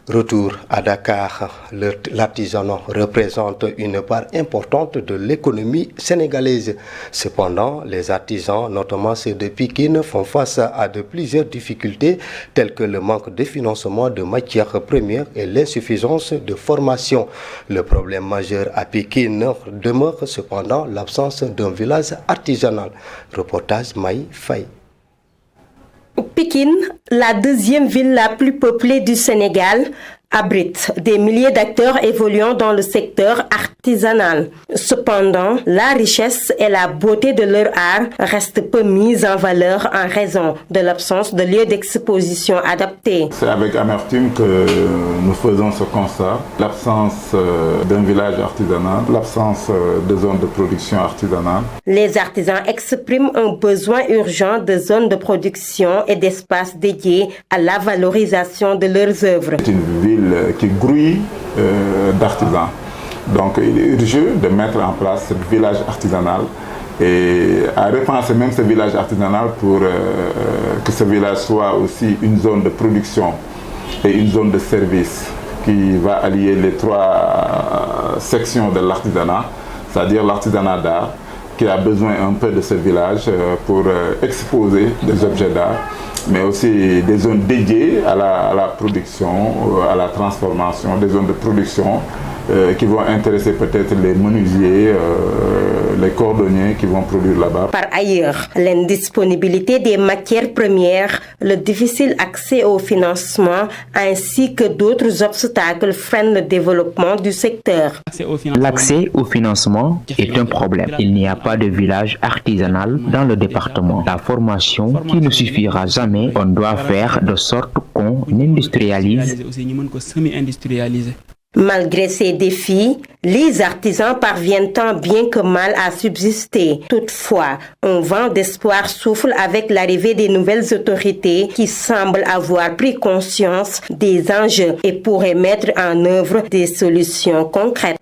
Retour à Dakar, l'artisanat représente une part importante de l'économie sénégalaise. Cependant, les artisans, notamment ceux de Pikine, font face à plusieurs difficultés telles que le manque de financement de matières premières et l'insuffisance de formation. Le problème majeur à Pikine demeure cependant l'absence d'un village artisanal. Reportage Maï Faye. Pikine, la deuxième ville la plus peuplée du Sénégal, abrite des milliers d'acteurs évoluant dans le secteur artisanal. Cependant, la richesse et la beauté de leur art restent peu mises en valeur en raison de l'absence de lieux d'exposition adaptés. C'est avec amertume que nous faisons ce constat. L'absence d'un village artisanal, l'absence de zones de production artisanale. Les artisans expriment un besoin urgent de zones de production et d'espaces dédiés à la valorisation de leurs œuvres. C'est une ville qui grouille d'artisans. Donc il est urgent de mettre en place ce village artisanal et à repenser même ce village artisanal pour que ce village soit aussi une zone de production et une zone de service qui va allier les trois sections de l'artisanat, c'est-à-dire l'artisanat d'art, qui a besoin un peu de ce village pour exposer des objets d'art, mais aussi des zones dédiées à la production, à la transformation, des zones de production qui vont intéresser peut-être les menuisiers, les cordonniers qui vont produire là-bas. Par ailleurs, l'indisponibilité des matières premières, le difficile accès au financement ainsi que d'autres obstacles freinent le développement du secteur. L'accès au financement est un problème. Il n'y a pas de village artisanal dans le département. La formation qui ne suffira jamais, on doit faire de sorte qu'on industrialise. Malgré ces défis, les artisans parviennent tant bien que mal à subsister. Toutefois, un vent d'espoir souffle avec l'arrivée des nouvelles autorités qui semblent avoir pris conscience des enjeux et pourraient mettre en œuvre des solutions concrètes.